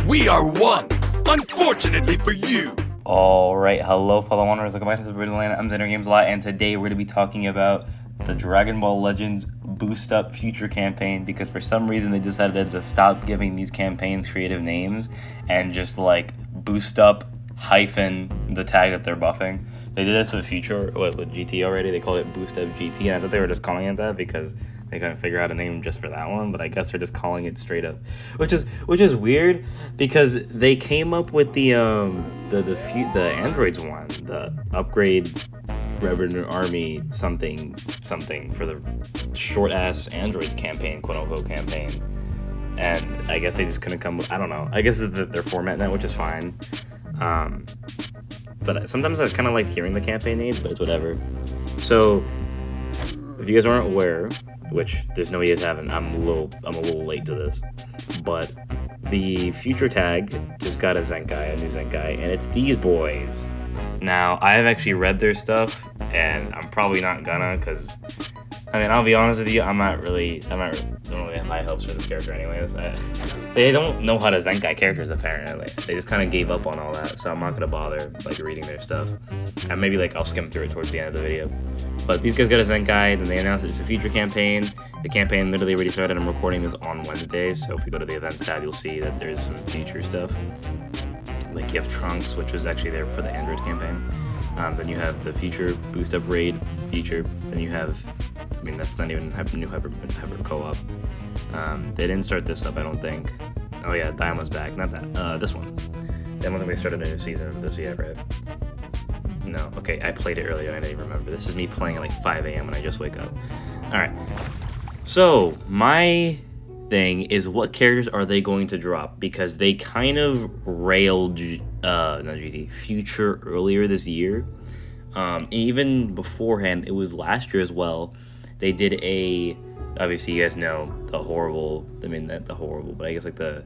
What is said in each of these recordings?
We are one. Unfortunately for you. Alright, hello fellow wanderers, welcome back to the Riddle Land. I'm Xander Games a lot, and today we're going to be talking about the Dragon Ball Legends Boost Up Future campaign, because for some reason they decided to stop giving these campaigns creative names and just like Boost Up hyphen the tag that they're buffing. They did this with Future, with GT already. They called it Boost Up GT, and I thought they were just calling it that because they couldn't figure out a name just for that one, but I guess they're just calling it straight up, which is weird because they came up with the androids one, the upgrade Revenue Army something for the short ass androids campaign, quote unquote campaign, and I guess they just couldn't come with, I don't know, I guess it's their format now, which is fine. But sometimes I kind of like hearing the campaign names, but it's whatever. So if you guys aren't aware, which there's no way you guys haven't, I'm a little late to this, but the Future tag just got a new Zenkai, and it's these boys. Now, I've actually read their stuff, and I'm probably not gonna, because, I mean, I'll be honest with you, I don't really have high hopes for this character anyways. They don't know how to Zenkai characters, apparently. They just kind of gave up on all that, so I'm not gonna bother, like, reading their stuff. And maybe, like, I'll skim through it towards the end of the video. But these guys got a Zenkai, then they announced it's a Future campaign. The campaign literally already started. I'm recording this on Wednesday, so if you go to the events tab, you'll see that there's some Future stuff. Like, you have Trunks, which was actually there for the Android campaign. Then you have the Future Boost Up Raid feature. Then you have, I mean, that's not even new Hyper Co-op. They didn't start this up, I don't think. Oh yeah, Daimla's back, not that. This one. I don't think they started a new season of this yet, right? No, okay, I played it earlier and I didn't even remember. This is me playing at like 5 a.m. when I just wake up. Alright, so my thing is, what characters are they going to drop? Because they kind of railed Future earlier this year. Even beforehand, it was last year as well. They did obviously you guys know the horrible, but I guess like the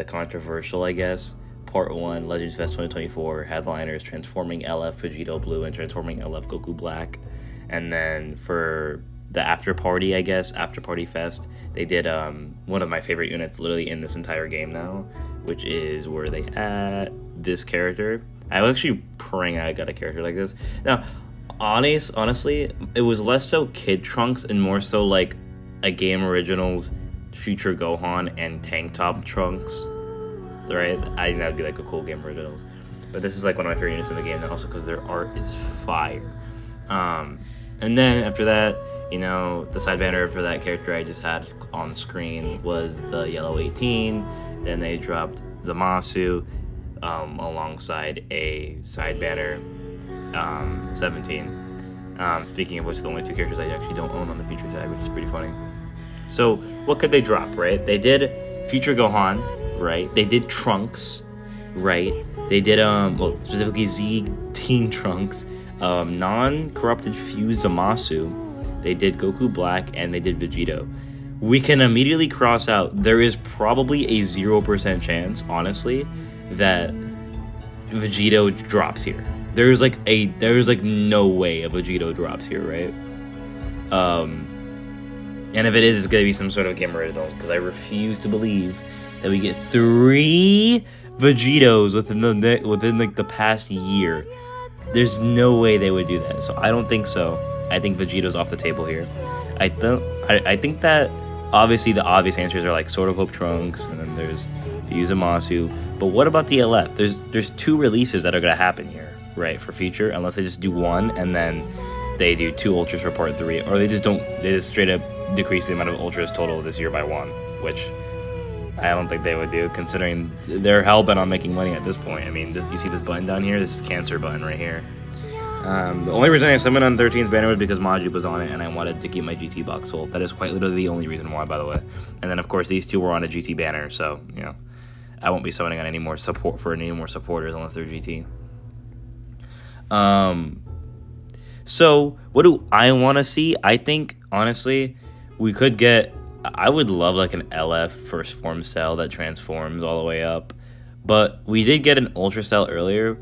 controversial, I guess, Part 1, Legends Fest 2024, headliners, transforming LF Vegito Blue and transforming LF Goku Black. And then for the after party fest, they did one of my favorite units literally in this entire game now, which is where they add this character. I was actually praying I got a character like this. Now, honestly, it was less so Kid Trunks and more so like a Game Originals Future Gohan and Tank Top Trunks, right? I think that'd be like a cool Game Originals. But this is like one of my favorite units in the game, and also because their art is fire. And then after that, you know, the side banner for that character I just had on screen was the Yellow 18. Then they dropped Zamasu alongside a side banner 17. Speaking of which, the only two characters I actually don't own on the Future tag, which is pretty funny. So what could they drop, right? They did Future Gohan, right? They did Trunks, right? They did specifically Z Teen Trunks, non-corrupted fused Zamasu. They did Goku Black, and they did Vegito. We can immediately cross out, there is probably a 0% chance, honestly, that Vegito drops here. There's like no way a Vegito drops here, right? And if it is, it's gonna be some sort of Game Originals, because I refuse to believe that we get 3 Vegitos within like the past year. There's no way they would do that, so I don't think so. I think Vegito's off the table here. I think that obviously the obvious answers are like Sword of Hope Trunks, and then there's Fusamasu. But what about the LF? There's 2 releases that are gonna happen here, right, for Future, unless they just do one and then they do 2 Ultras for Part 3, or they just straight up decrease the amount of Ultras total this year by 1, which I don't think they would do, considering they're hell-bent on making money at this point. I mean, you see this button down here? This is Cancer button right here. The only reason I summoned on 13's banner was because Maju was on it, and I wanted to keep my GT box full. That is quite literally the only reason why, by the way. And then, of course, these 2 were on a GT banner, so, you know, I won't be summoning on any more supporters unless they're GT. So, what do I want to see? I think, honestly, I would love like an LF first form cell that transforms all the way up. But we did get an Ultra Cell earlier,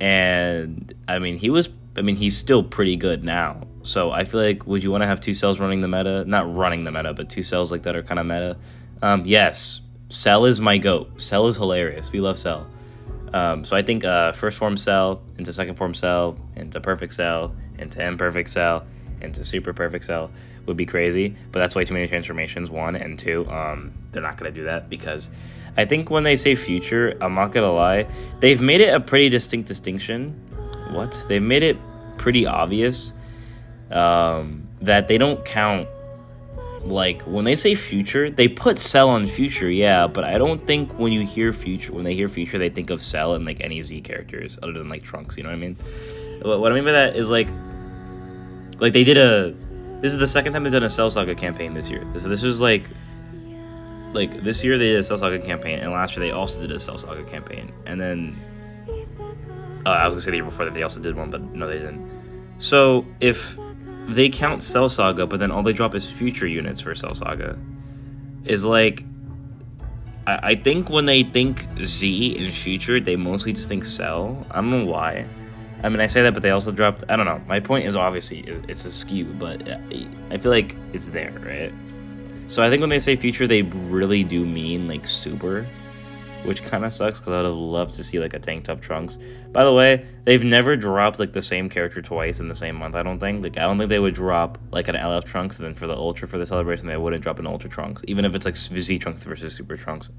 and I mean, he's still pretty good now. So I feel like, would you want to have 2 cells running the meta? Not running the meta, but 2 cells like that are kind of meta. Yes, Cell is my goat. Cell is hilarious. We love Cell. So I think first form Cell into second form Cell into perfect Cell into imperfect Cell into super perfect Cell would be crazy. But that's way too many transformations. 1 and 2. They're not gonna do that because I think when they say future, I'm not gonna lie, they've made it a pretty distinct distinction. What? They've made it pretty obvious that they don't count. Like, when they say future, they put Cell on future, yeah, but I don't think when they hear future, they think of Cell and, like, any Z characters other than, like, Trunks, you know what I mean? What I mean by that is, like they did this is the second time they've done a Cell Saga campaign this year. So this was, like, this year they did a Cell Saga campaign, and last year they also did a Cell Saga campaign, and then, I was gonna say the year before that they also did one, but no, they didn't. So, if they count Cell Saga, but then all they drop is future units for Cell Saga, is like, I think when they think Z in future, they mostly just think Cell. I don't know why. I mean, I say that, but they also dropped, I don't know. My point is obviously it's a skew, but I feel like it's there, right? So I think when they say future, they really do mean, like, super, which kind of sucks because I would have loved to see, like, a tank top Trunks. By the way, they've never dropped, like, the same character twice in the same month, I don't think. Like, I don't think they would drop, like, an LF Trunks, and then for the Ultra for the celebration, they wouldn't drop an Ultra Trunks, even if it's, like, Z Trunks versus Super Trunks.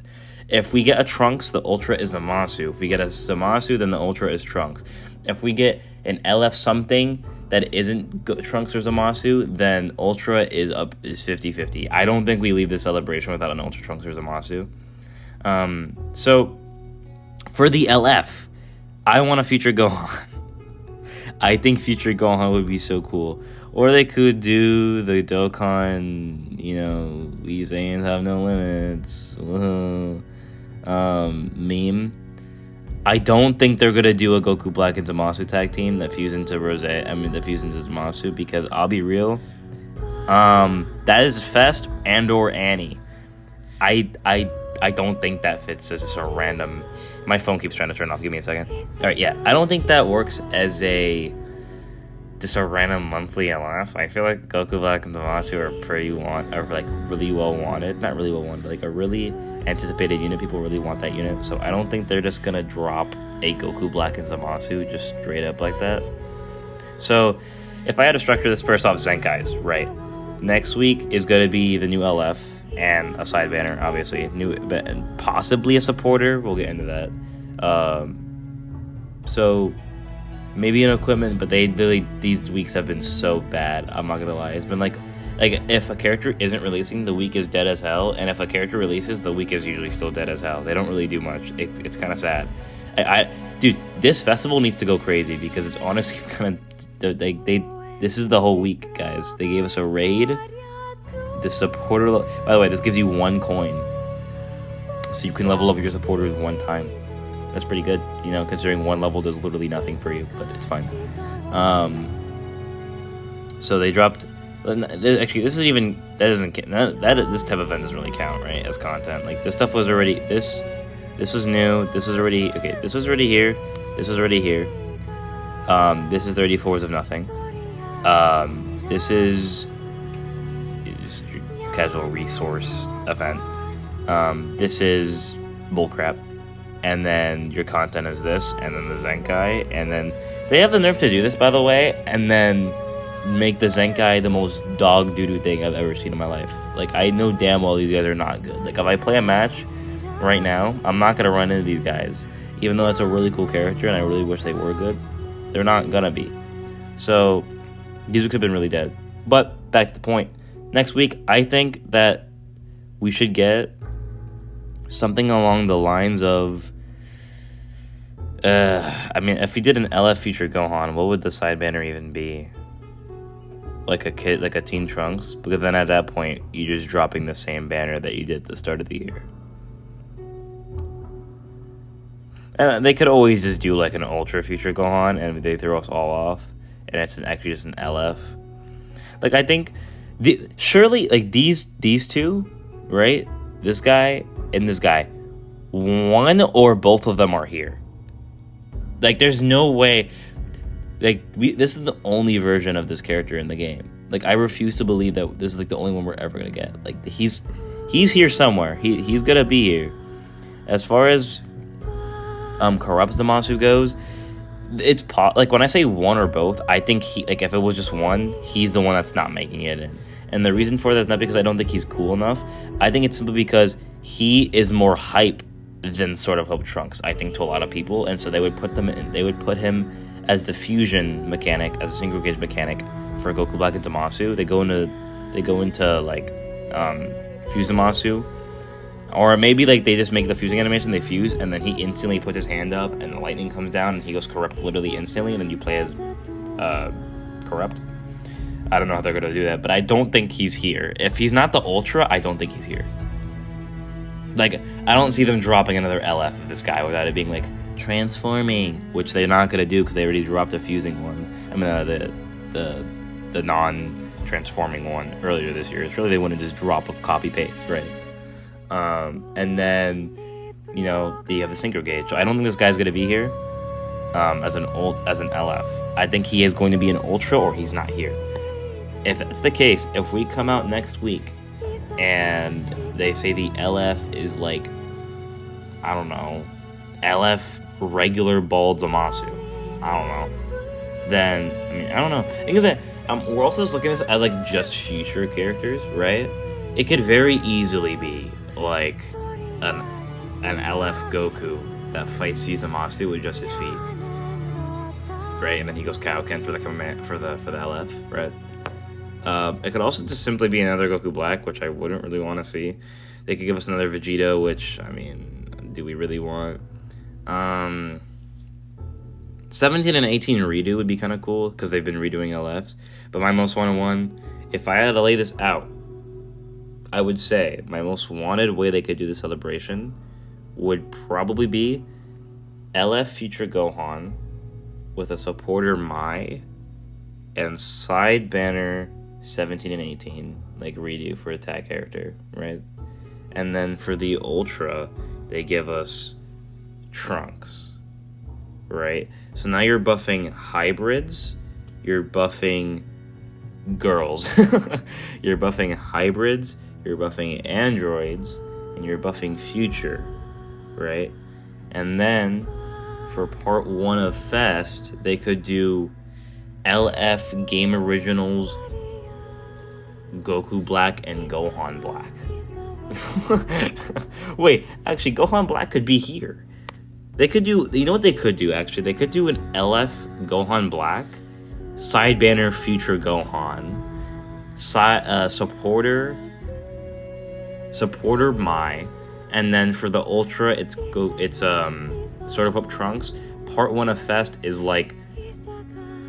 If we get a Trunks, the Ultra is Zamasu. If we get a Zamasu, then the Ultra is Trunks. If we get an LF something that isn't Trunks or Zamasu, then Ultra is 50-50. I don't think we leave the celebration without an Ultra Trunks or Zamasu. So, for the LF, I want a future Gohan. I think future Gohan would be so cool. Or they could do the Dokkan, we Saiyans have no limits, meme. I don't think they're gonna do a Goku Black and Zamasu tag team that fuse into that fuse into Zamasu, because I'll be real, that is Fest and/or Annie. I don't think that fits as just a random. My phone keeps trying to turn off. Give me a second. All right, yeah, I don't think that works as just a random monthly LF. I feel like Goku Black and Zamasu are really well wanted. Not really well wanted, but like a really anticipated unit. People really want that unit. So I don't think they're just gonna drop a Goku Black and Zamasu just straight up like that. So if I had to structure this, first off, Zenkai's, right? Next week is gonna be the new LF and a side banner, obviously, and possibly a supporter. We'll get into that. So maybe an equipment, but these weeks have been so bad. I'm not gonna lie. It's been like if a character isn't releasing, the week is dead as hell, and if a character releases, the week is usually still dead as hell. They don't really do much. It's kind of sad. Dude, this festival needs to go crazy because it's honestly kind of this is the whole week, guys. They gave us a raid. The supporter, by the way, this gives you 1 coin, so you can level up your supporters 1 time. That's pretty good, considering 1 level does literally nothing for you, but it's fine. So they dropped. Actually, this type of event doesn't really count, right, as content. Like, this stuff was already this was new. This was already okay. This was already here. This was already here. This is 34s of nothing. This is just your casual resource event. This is bullcrap. And then your content is this, and then the Zenkai, and then they have the nerve to do this, by the way, and then make the Zenkai the most dog doo-doo thing I've ever seen in my life. Like, I know damn well these guys are not good. Like, if I play a match right now, I'm not gonna run into these guys, even though that's a really cool character, and I really wish they were good. They're not gonna be. So these weeks have been really dead. But back to the point. Next week, I think that we should get something along the lines of, if we did an LF feature Gohan, what would the side banner even be? Like a Teen Trunks? Because then at that point, you're just dropping the same banner that you did at the start of the year. And they could always just do like an Ultra feature Gohan, and they throw us all off, and it's actually just an LF. Like, I think, surely, like, these two, right? This guy and this guy, one or both of them are here. Like, there's no way. Like, this is the only version of this character in the game. Like, I refuse to believe that this is like the only one we're ever gonna get. Like, he's He's here somewhere. He's gonna be here. As far as Corrupt Zamasu goes, it's like when I say one or both, I think if it was just one, he's the one that's not making it in. And the reason for that is not because I don't think he's cool enough. I think it's simply because he is more hype than Sword of Hope Trunks, I think, to a lot of people, and so they would put him as the fusion mechanic, as a single gauge mechanic for Goku Black and Zamasu. They go into like Fuse Zamasu, or maybe like they just make the fusing animation, they fuse, and then he instantly puts his hand up, and the lightning comes down, and he goes Corrupt literally instantly, and then you play as Corrupt. I don't know how they're gonna do that, but I don't think he's here. If he's not the Ultra, I don't think he's here. Like, I don't see them dropping another LF of this guy without it being like transforming, which they're not gonna do because they already dropped a fusing one. I mean, the non-transforming one earlier this year. Surely they wouldn't just drop a copy paste, right? And then you have the synchro gauge. So I don't think this guy's gonna be here as an LF. I think he is going to be an Ultra, or he's not here. If that's the case, if we come out next week and they say the LF is like, I don't know, LF regular bald Zamasu, I don't know, then, I mean, I don't know. Because we're also just looking at this as like just future characters, right? It could very easily be like an LF Goku that fights Zamasu with just his feet, right? And then he goes Kaioken for the LF, right? It could also just simply be another Goku Black, which I wouldn't really want to see. They could give us another Vegeta, which, I mean, do we really want? 17 and 18 redo would be kind of cool, because they've been redoing LFs. But my most wanted one, if I had to lay this out, I would say my most wanted way they could do the celebration would probably be LF Future Gohan with a supporter Mai and side banner 17 and 18, like redo for attack character, right? And then for the Ultra, they give us Trunks, right? So now you're buffing hybrids, you're buffing girls, you're buffing hybrids, you're buffing androids, and you're buffing future, right? And then for part 1 of Fest, they could do LF Game Originals Goku Black and Gohan Black. Wait, actually, Gohan Black could be here. They could do, you know what they could do, actually? They could do an LF Gohan Black, side banner Future Gohan, supporter Mai, and then for the Ultra, it's Sort of Up Trunks. Part 1 of Fest is like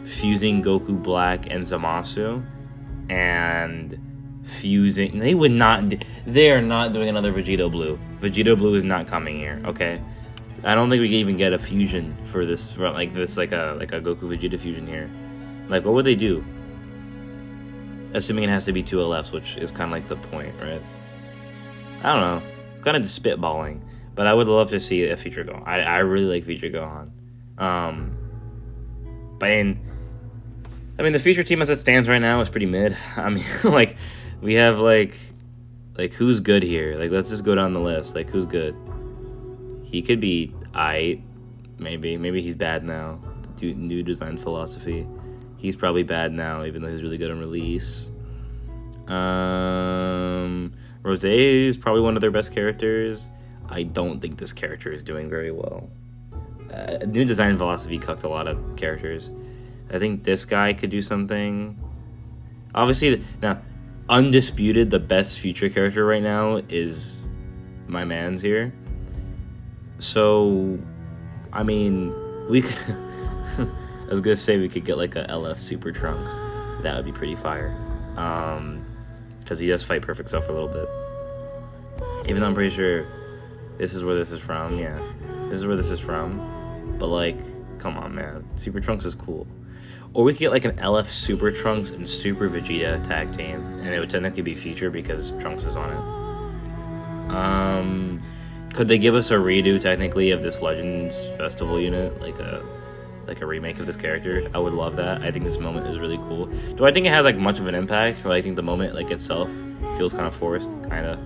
fusing Goku Black and Zamasu, and fusing. They are not doing another Vegeta Blue. Vegeta Blue is not coming here. Okay, I don't think we can even get a fusion for this, like a Goku Vegeta fusion here. Like, what would they do? Assuming it has to be 2 LFs, which is kind of like the point, right? I don't know. I'm kind of spitballing, but I would love to see a Future Gohan. I really like Future Gohan. But I mean, the future team as it stands right now is pretty mid. I mean, like, we have, like, who's good here? Like, let's just go down the list. Like, who's good? He could be aight, maybe. Maybe he's bad now. The new design philosophy. He's probably bad now, even though he's really good on release. Rose is probably one of their best characters. I don't think this character is doing very well. New design philosophy cucked a lot of characters. I think this guy could do something. Obviously, now, undisputed, the best future character right now is my man's here. So, I mean, we could... I was gonna say we could get like a LF Super Trunks. That would be pretty fire. Because he does fight Perfect Cell for a little bit. Even though I'm pretty sure this is where this is from. Yeah, this is where this is from. But like, come on, man. Super Trunks is cool. Or we could get like an LF Super Trunks and Super Vegeta tag team, and it would technically be Future because Trunks is on it. Could they give us a redo technically of this Legends Festival unit, like a remake of this character? I would love that. I think this moment is really cool. Do I think it has like much of an impact, or I think the moment like itself feels kind of forced, kind of.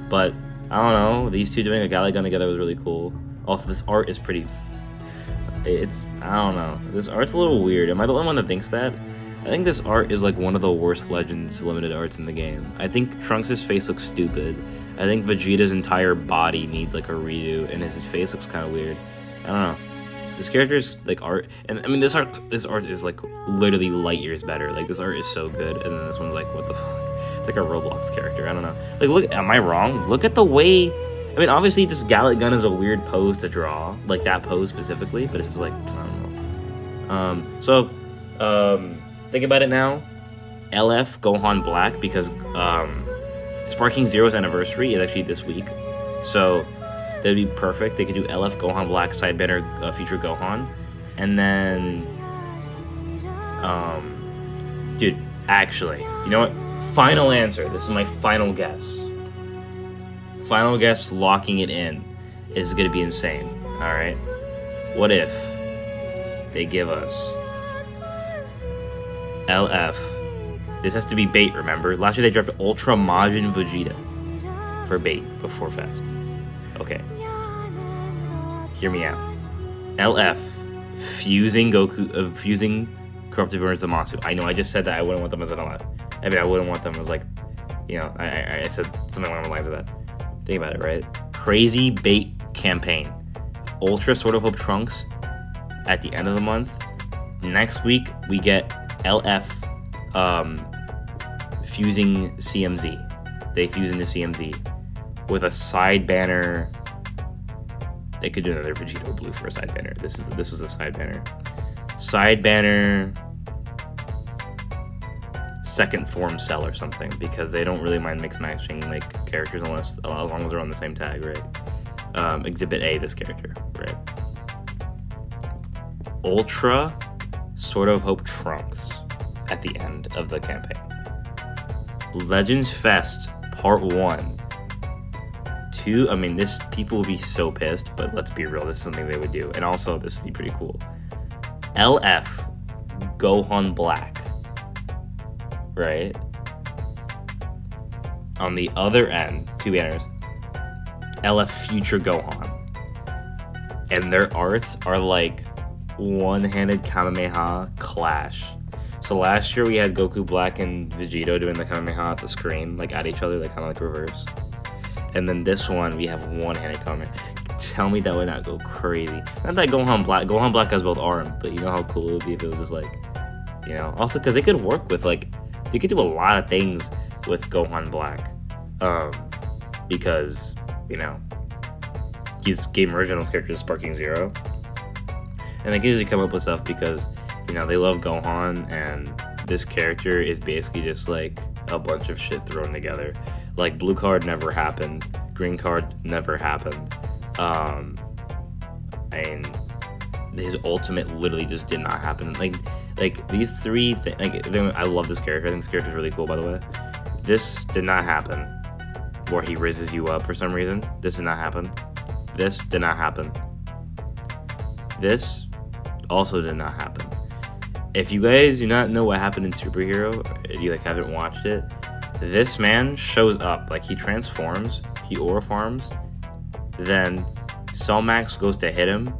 But I don't know. These two doing a Galley gun together was really cool. Also, this art is pretty. I don't know. This art's a little weird. Am I the only one that thinks that? I think this art is like one of the worst Legends limited arts in the game. I think Trunks' face looks stupid. I think Vegeta's entire body needs like a redo, and his face looks kind of weird. I don't know. This character's like art, and I mean this art is like literally light years better. Like this art is so good, and then this one's like, what the fuck? It's like a Roblox character. I don't know. Like, look, am I wrong? Look at the way. I mean, obviously, this Gallic gun is a weird pose to draw, like that pose specifically, but it's just like, I don't know. Think about it now. LF Gohan Black, because Sparking Zero's anniversary is actually this week, so that'd be perfect. They could do LF Gohan Black side banner feature Gohan, and then, dude, actually, you know what? Final answer. This is my final guess. Final guess, locking it in, is gonna be insane. All right. What if they give us LF? This has to be bait. Remember, last year they dropped Ultra Majin Vegeta for bait before Fest. Okay. Hear me out. LF fusing Goku, fusing Corrupted Burns Zamasu. I know I just said that I wouldn't want them as an LF. I mean, I wouldn't want them as like, you know, I said something along the lines of that. Think about it, right? Crazy bait campaign. Ultra Sword of Hope Trunks at the end of the month. Next week, we get LF fusing CMZ. They fuse into CMZ with a side banner. They could do another Vegito Blue for a side banner. This was a side banner. Side banner second form cell or something, because they don't really mind mix matching like characters as long as they're on the same tag, right? Exhibit A, this character, right? Ultra Sword of Hope Trunks at the end of the campaign. Legends Fest Part 1. 2, I mean, this, people will be so pissed, but let's be real, this is something they would do. And also, this would be pretty cool. LF Gohan Black. Right? On the other end, 2 banners, LF Future Gohan. And their arts are like one-handed Kamehameha clash. So last year we had Goku Black and Vegito doing the Kamehameha at the screen, like at each other, like kind of like reverse. And then this one we have one-handed Kamehameha. Tell me that would not go crazy. Not that Gohan Black has both arms, but you know how cool it would be if it was just like, you know. Also, because they could work with like, they could do a lot of things with Gohan Black, because, you know, he's Game Original's character is Sparking Zero, and they can usually come up with stuff because, you know, they love Gohan, and this character is basically just like a bunch of shit thrown together. Like, blue card never happened, green card never happened, and his ultimate literally just did not happen. Like these three I love this character. I think this character is really cool, by the way. This did not happen, where he raises you up for some reason. This did not happen. This did not happen. This also did not happen. If you guys do not know what happened in Superhero, you like haven't watched it, this man shows up, like he transforms, he aura farms, then Cellmax goes to hit him,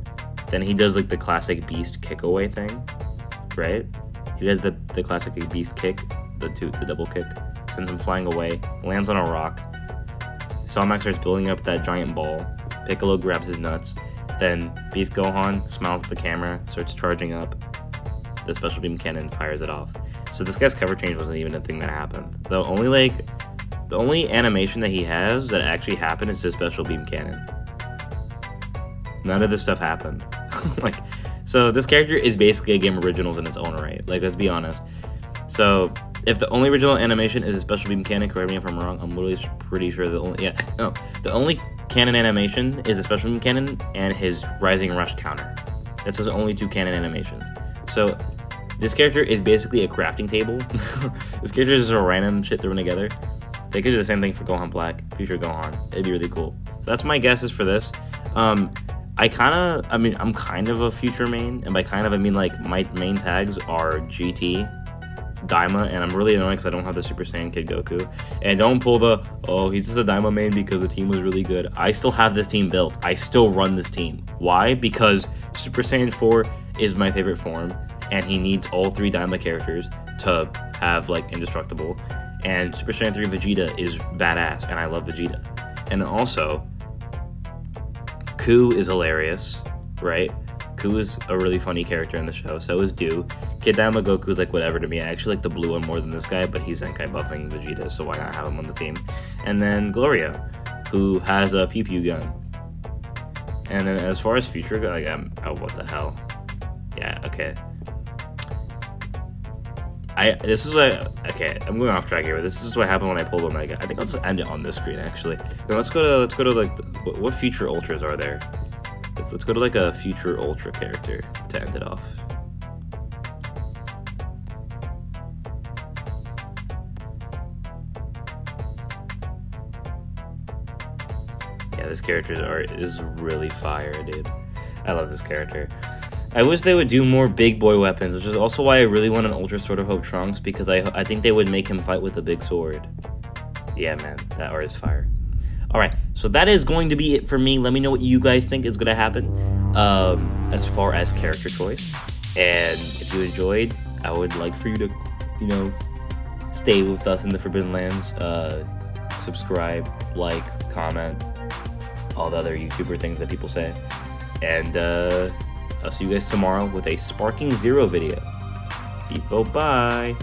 then he does like the classic Beast kick away thing. Right? He does the classic Beast kick, the double kick, sends him flying away, lands on a rock. Cellmax starts building up that giant ball. Piccolo grabs his nuts. Then Beast Gohan smiles at the camera, starts charging up. The special beam cannon fires it off. So this guy's cover change wasn't even a thing that happened. The only animation that he has that actually happened is the special beam cannon. None of this stuff happened. So this character is basically a Game Originals in its own right. Like, let's be honest. So if the only original animation is a special beam cannon, correct me if I'm wrong, I'm literally pretty sure the only canon animation is the special beam cannon and his Rising Rush counter. That's his only 2 canon animations. So this character is basically a crafting table. This character is just a random shit thrown together. They could do the same thing for Gohan Black, Future Gohan. It'd be really cool. So that's my guesses for this. I'm kind of a Future main, and by kind of I mean like my main tags are GT, Daima, and I'm really annoyed because I don't have the Super Saiyan Kid Goku. And don't pull the, oh, he's just a Daima main because the team was really good. I still have this team built. I still run this team. Why? Because Super Saiyan 4 is my favorite form, and he needs all 3 Daima characters to have, like, indestructible. And Super Saiyan 3 Vegeta is badass, and I love Vegeta. And also, Ku is hilarious, right? Ku is a really funny character in the show, so is Do. Kid Daima Goku's like whatever to me. I actually like the blue one more than this guy, but he's Zenkai buffing Vegeta, so why not have him on the team? And then Gloria, who has a pew pew gun. And then as far as future, like, oh, what the hell? Yeah, okay. This is what, okay, I'm going off track here, but this is what happened when I pulled Omega. I think I'll just end it on this screen, actually. Now let's go to like, what future ultras are there? Let's go to like a future ultra character to end it off. Yeah, this character's art is really fire, dude. I love this character. I wish they would do more big boy weapons, which is also why I really want an Ultra Sword of Hope Trunks, because I think they would make him fight with a big sword. Yeah, man, that art is fire. Alright, so that is going to be it for me. Let me know what you guys think is going to happen as far as character choice. And if you enjoyed, I would like for you to, you know, stay with us in the Forbidden Lands. Subscribe, like, comment, all the other YouTuber things that people say. And I'll see you guys tomorrow with a Sparking Zero video. Bye.